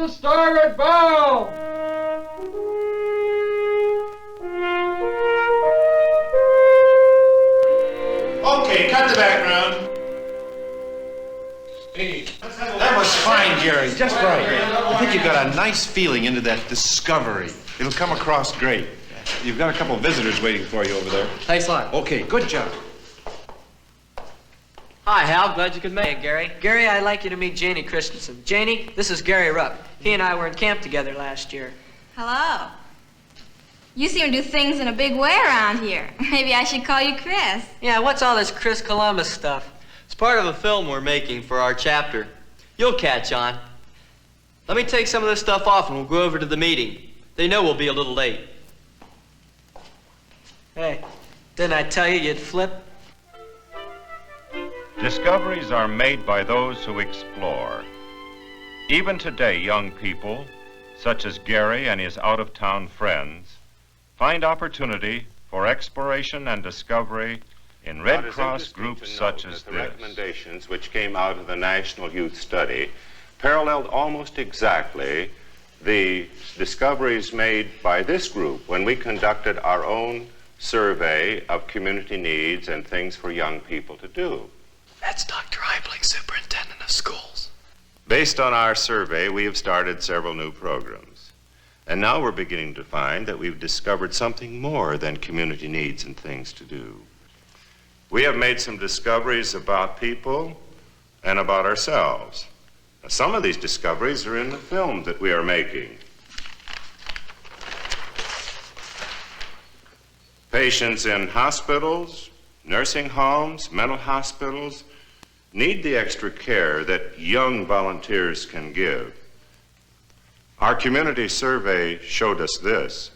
the starboard bow! Okay, cut the background. That was fine, Gary. Just right. I think you got a nice feeling into that discovery. It'll come across great. You've got a couple of visitors waiting for you over there. Thanks a lot. Okay, good job. Hi, Hal. Glad you could make it, Gary. Gary, I'd like you to meet Janie Christensen. Janie, this is Gary Rupp. He and I were in camp together last year. Hello. You seem to do things in a big way around here. Maybe I should call you Chris. Yeah, what's all this Chris Columbus stuff? It's part of a film we're making for our chapter. You'll catch on. Let me take some of this stuff off and we'll go over to the meeting. They know we'll be a little late. Hey, didn't I tell you you'd flip? Discoveries are made by those who explore. Even today, young people, such as Gary and his out-of-town friends, find opportunity for exploration and discovery in Red Cross groups such as the this. Recommendations which came out of the National Youth Study paralleled almost exactly the discoveries made by this group when we conducted our own survey of community needs and things for young people to do. That's Dr. Eibling, Superintendent of Schools. Based on our survey, we have started several new programs. And now we're beginning to find that we've discovered something more than community needs and things to do. We have made some discoveries about people and about ourselves. Now, some of these discoveries are in the film that we are making. Patients in hospitals, nursing homes, mental hospitals need the extra care that young volunteers can give. Our community survey showed us this,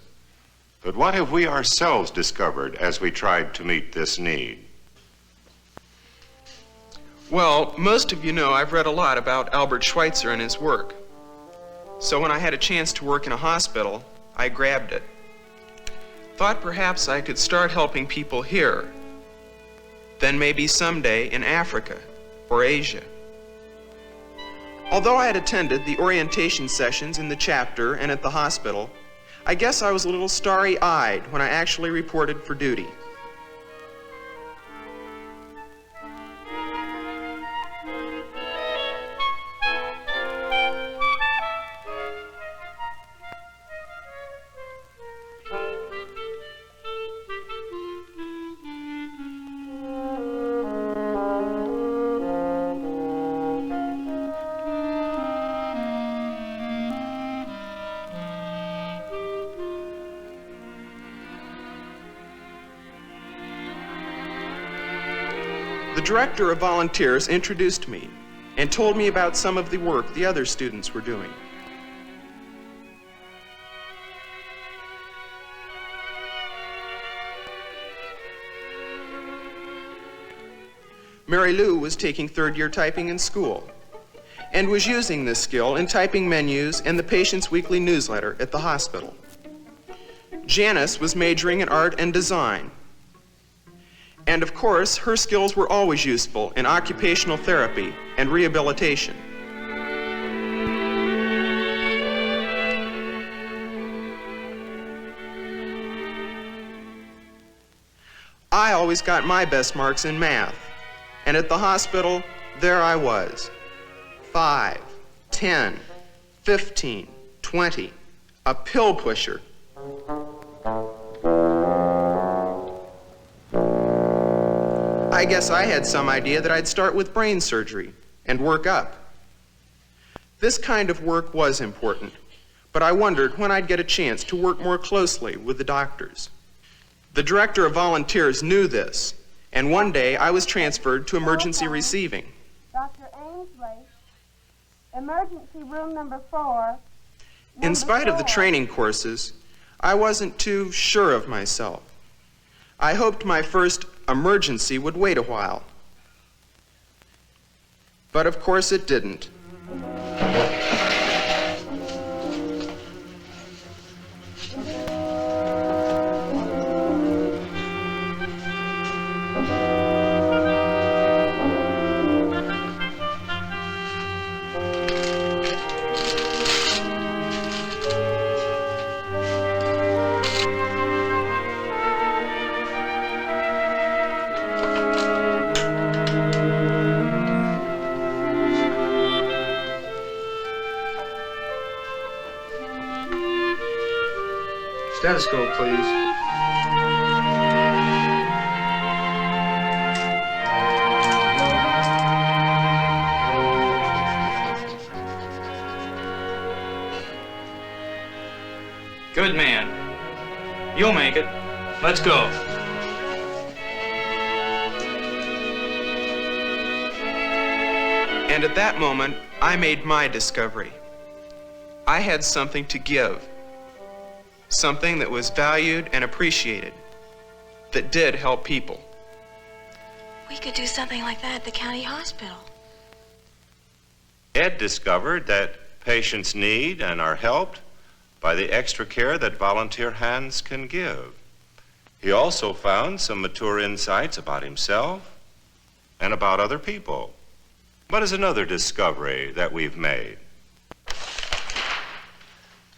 but what have we ourselves discovered as we tried to meet this need? Well, most of you know I've read a lot about Albert Schweitzer and his work. So when I had a chance to work in a hospital, I grabbed it. Thought perhaps I could start helping people here, then maybe someday in Africa or Asia. Although I had attended the orientation sessions in the chapter and at the hospital, I guess I was a little starry-eyed when I actually reported for duty. The director of volunteers introduced me and told me about some of the work the other students were doing. Mary Lou was taking third-year typing in school and was using this skill in typing menus and the patient's weekly newsletter at the hospital. Janice was majoring in art and design. And of course, her skills were always useful in occupational therapy and rehabilitation. I always got my best marks in math, and at the hospital, there I was. 5, 10, 15, 20, a pill pusher. I guess I had some idea that I'd start with brain surgery and work up. This kind of work was important, but I wondered when I'd get a chance to work more closely with the doctors. The director of volunteers knew this, and one day I was transferred to emergency receiving. Dr. Ainsley, emergency room number 4. In spite of the training courses, I wasn't too sure of myself. I hoped my first emergency would wait a while. But of course it didn't. Stethoscope, please. Good man. You'll make it. Let's go. And at that moment, I made my discovery. I had something to give. Something that was valued and appreciated. That did help people. We could do something like that at the county hospital. Ed discovered that patients need and are helped by the extra care that volunteer hands can give. He also found some mature insights about himself and about other people. What is another discovery that we've made?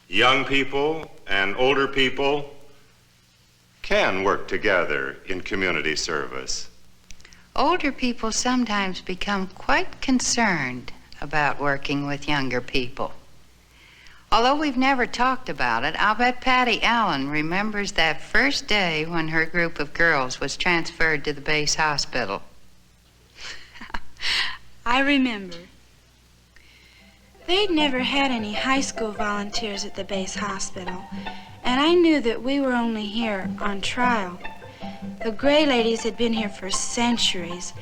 Young people and older people can work together in community service. Older people sometimes become quite concerned about working with younger people. Although we've never talked about it, I'll bet Patty Allen remembers that first day when her group of girls was transferred to the base hospital. I remember. They'd never had any high school volunteers at the base hospital, and I knew that we were only here on trial. The Gray Ladies had been here for centuries,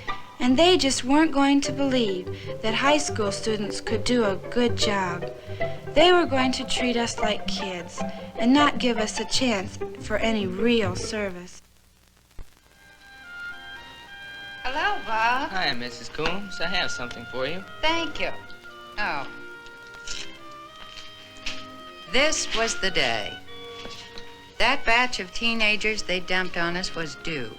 and they just weren't going to believe that high school students could do a good job. They were going to treat us like kids and not give us a chance for any real service. Hello, Bob. Hi, Mrs. Coombs. I have something for you. Thank you. Oh. This was the day. That batch of teenagers they dumped on us was due.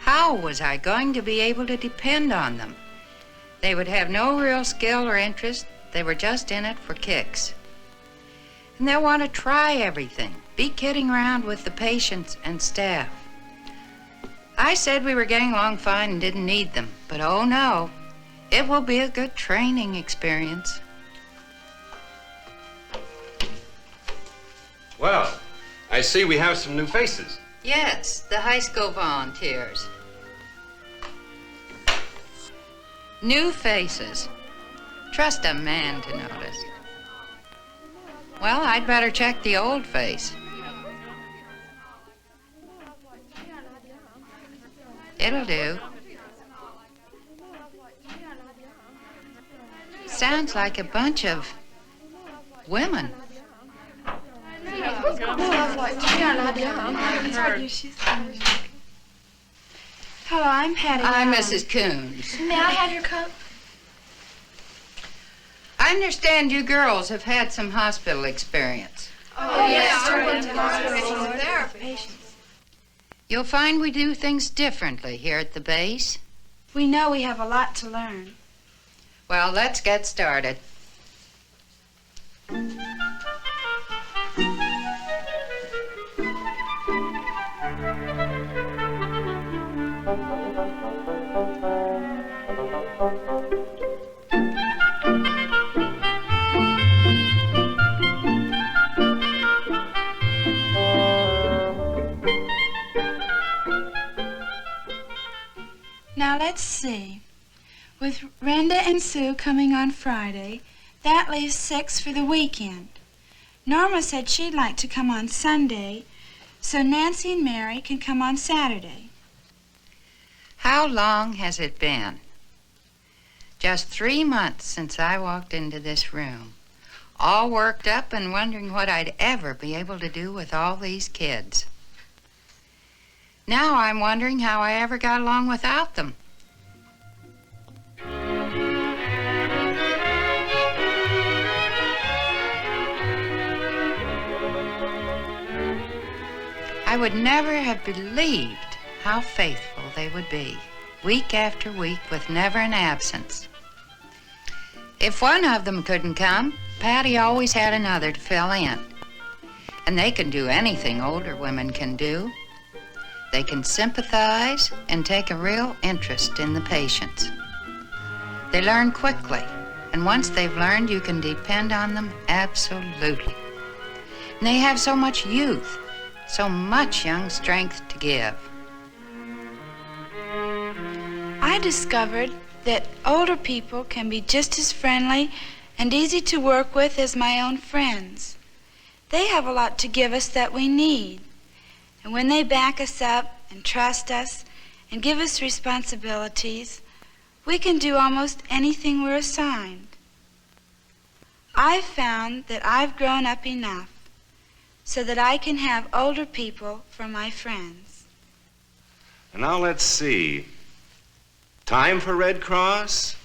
How was I going to be able to depend on them? They would have no real skill or interest. They were just in it for kicks. And they'll want to try everything, be kidding around with the patients and staff. I said we were getting along fine and didn't need them, but oh no, it will be a good training experience. Well, I see we have some new faces. Yes, the high school volunteers. New faces. Trust a man to notice. Well, I'd better check the old face. It'll do. Sounds like a bunch of women. Hello, I'm Patty. I'm Allen. Mrs. Coombs. May I have your coat? I understand you girls have had some hospital experience. Oh, yes. There are patients. You'll find we do things differently here at the base. We know we have a lot to learn. Well, let's get started. Now let's see. With Renda and Sue coming on Friday, that leaves 6 for the weekend. Norma said she'd like to come on Sunday, so Nancy and Mary can come on Saturday. How long has it been? Just 3 months since I walked into this room, all worked up and wondering what I'd ever be able to do with all these kids. Now I'm wondering how I ever got along without them. I would never have believed how faithful they would be, week after week with never an absence. If one of them couldn't come, Patty always had another to fill in. And they can do anything older women can do. They can sympathize and take a real interest in the patients. They learn quickly, and once they've learned, you can depend on them absolutely. And they have so much youth. So much young strength to give. I discovered that older people can be just as friendly and easy to work with as my own friends. They have a lot to give us that we need. And when they back us up and trust us and give us responsibilities, we can do almost anything we're assigned. I've found that I've grown up enough so that I can have older people for my friends. And now let's see. Time for Red Cross?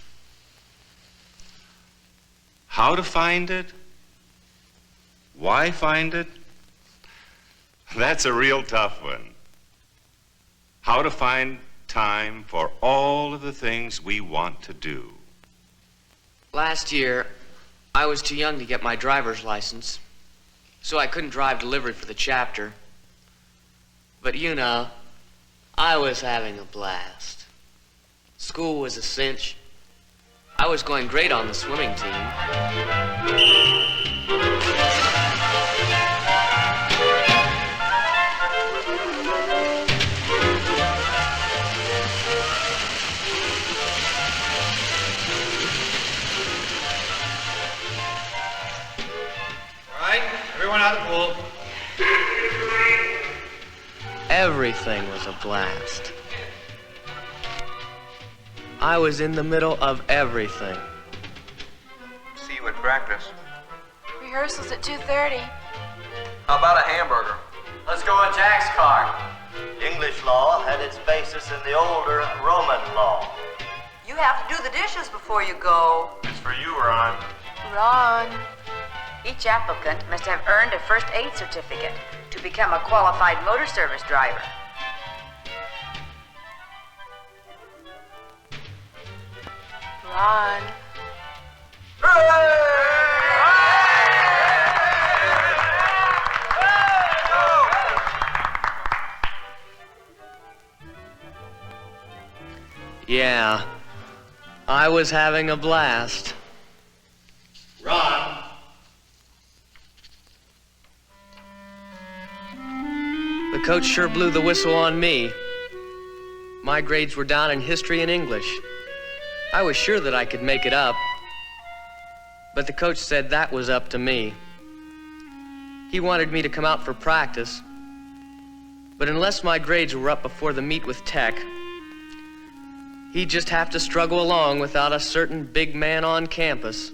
How to find it? Why find it? That's a real tough one. How to find time for all of the things we want to do. Last year, I was too young to get my driver's license, so I couldn't drive delivery for the chapter. But you know, I was having a blast. School was a cinch. I was going great on the swimming team. All right, everyone out of the pool. Everything was a blast. I was in the middle of everything. See you at practice. Rehearsal's at 2:30. How about a hamburger? Let's go in Jack's car. English law had its basis in the older Roman law. You have to do the dishes before you go. It's for you, Ron. Ron. Each applicant must have earned a first aid certificate to become a qualified motor service driver. Ron. Yeah, I was having a blast. Ron. The coach sure blew the whistle on me. My grades were down in history and English. I was sure that I could make it up, but the coach said that was up to me. He wanted me to come out for practice, but unless my grades were up before the meet with Tech, he'd just have to struggle along without a certain big man on campus.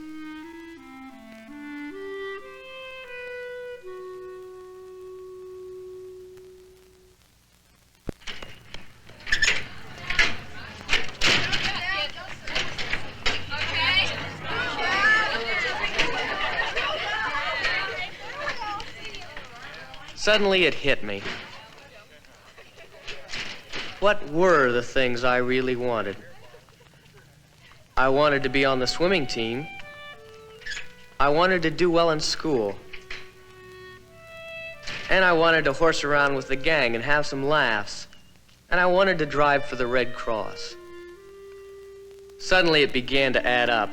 Suddenly it hit me. What were the things I really wanted? I wanted to be on the swimming team. I wanted to do well in school. And I wanted to horse around with the gang and have some laughs. And I wanted to drive for the Red Cross. Suddenly it began to add up.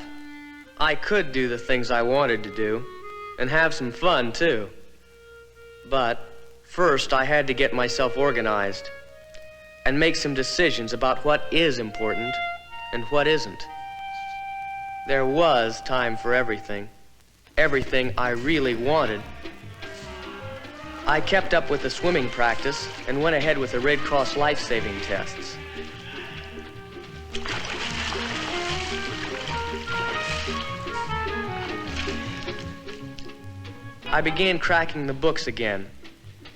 I could do the things I wanted to do and have some fun too. But first I had to get myself organized and make some decisions about what is important and what isn't. There was time for everything, everything I really wanted. I kept up with the swimming practice and went ahead with the Red Cross life-saving tests. I began cracking the books again,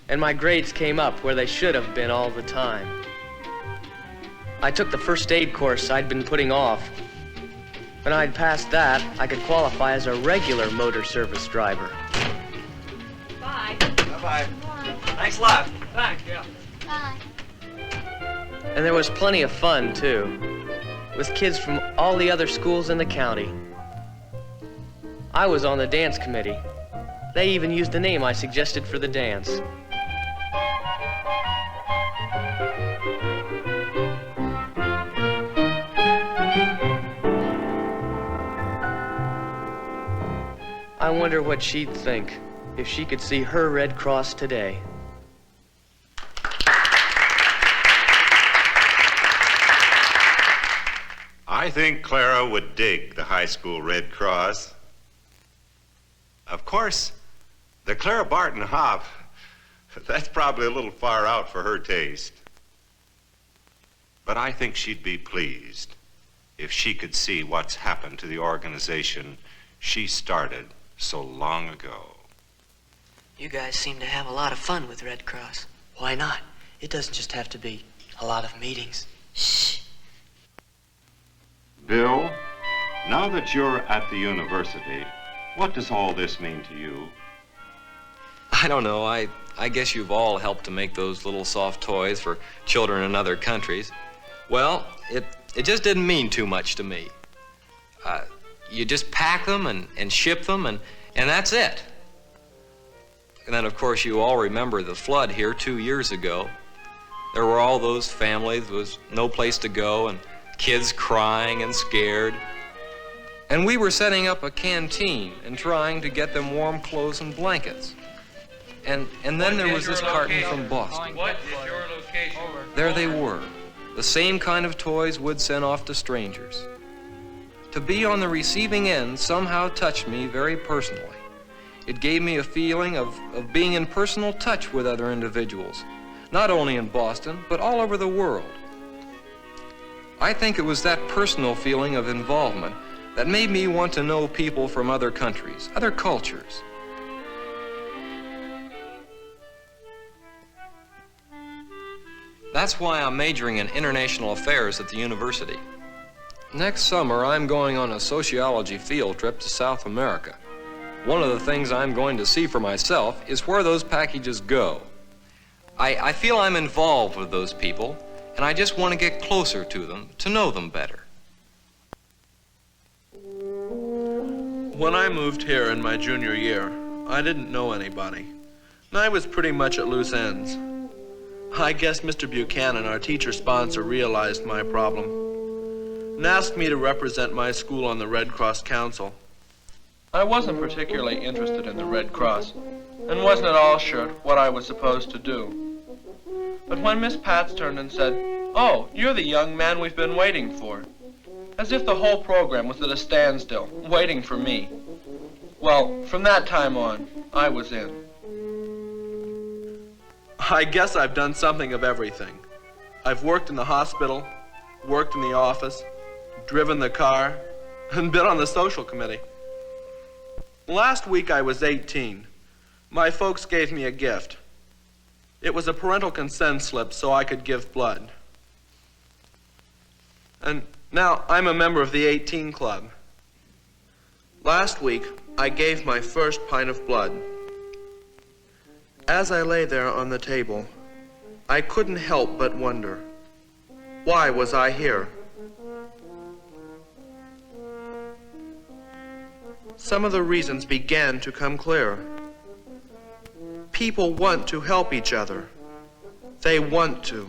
and my grades came up where they should have been all the time. I took the first aid course I'd been putting off. When I'd passed that, I could qualify as a regular motor service driver. Bye. Bye-bye. Thanks a lot. Thanks, yeah. Bye. And there was plenty of fun, too, with kids from all the other schools in the county. I was on the dance committee. They even used the name I suggested for the dance. I wonder what she'd think if she could see her Red Cross today. I think Clara would dig the high school Red Cross. Of course, the Clara Barton hop, that's probably a little far out for her taste. But I think she'd be pleased if she could see what's happened to the organization she started so long ago. You guys seem to have a lot of fun with Red Cross. Why not? It doesn't just have to be a lot of meetings. Shh. Bill, now that you're at the university, what does all this mean to you? I don't know. I guess you've all helped to make those little soft toys for children in other countries. Well, it just didn't mean too much to me. You just pack them and ship them, and that's it. And then, of course, you all remember the flood here 2 years ago. There were all those families, there was no place to go, and kids crying and scared. And we were setting up a canteen and trying to get them warm clothes and blankets. And then there was this carton from Boston. What is your location? There they were, the same kind of toys Wood sent off to strangers. To be on the receiving end somehow touched me very personally. It gave me a feeling of being in personal touch with other individuals, not only in Boston, but all over the world. I think it was that personal feeling of involvement that made me want to know people from other countries, other cultures. That's why I'm majoring in international affairs at the university. Next summer, I'm going on a sociology field trip to South America. One of the things I'm going to see for myself is where those packages go. I feel I'm involved with those people, and I just want to get closer to them, to know them better. When I moved here in my junior year, I didn't know anybody, and I was pretty much at loose ends. I guess Mr. Buchanan, our teacher sponsor, realized my problem and asked me to represent my school on the Red Cross Council. I wasn't particularly interested in the Red Cross and wasn't at all sure what I was supposed to do. But when Miss Pats turned and said, "Oh, you're the young man we've been waiting for," as if the whole program was at a standstill, waiting for me. Well, from that time on, I was in. I guess I've done something of everything. I've worked in the hospital, worked in the office, driven the car, and been on the social committee. Last week I was 18. My folks gave me a gift. It was a parental consent slip so I could give blood. And now I'm a member of the 18 Club. Last week I gave my first pint of blood. As I lay there on the table, I couldn't help but wonder, why was I here? Some of the reasons began to come clear. People want to help each other. They want to.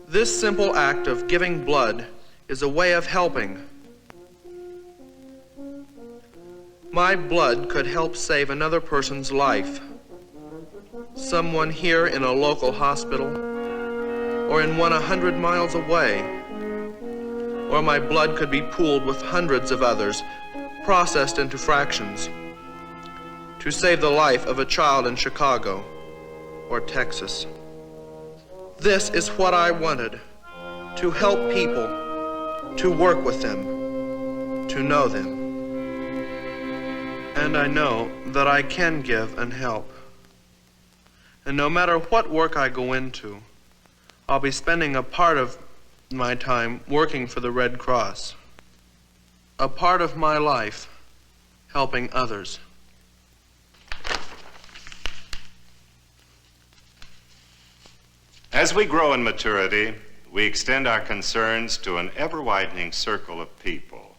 This simple act of giving blood is a way of helping. My blood could help save another person's life. Someone here in a local hospital, or in one 100 miles away. Or my blood could be pooled with hundreds of others, processed into fractions, to save the life of a child in Chicago or Texas. This is what I wanted, to help people, to work with them, to know them. And I know that I can give and help. And no matter what work I go into, I'll be spending a part of my time working for the Red Cross. A part of my life helping others. As we grow in maturity, we extend our concerns to an ever-widening circle of people.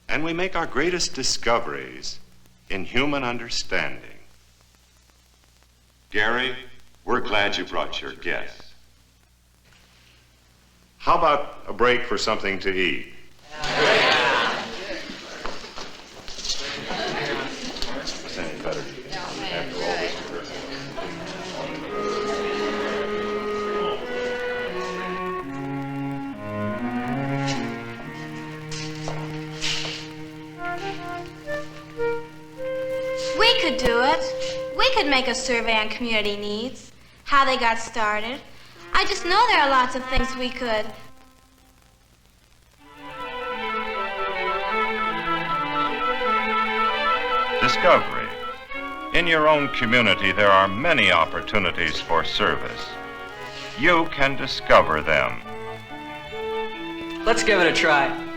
And we make our greatest discoveries in human understanding. Gary, we're glad you brought your guests. How about a break for something to eat? we could make a survey on community needs, how they got started. I just know there are lots of things we could. Discovery. In your own community, there are many opportunities for service. You can discover them. Let's give it a try.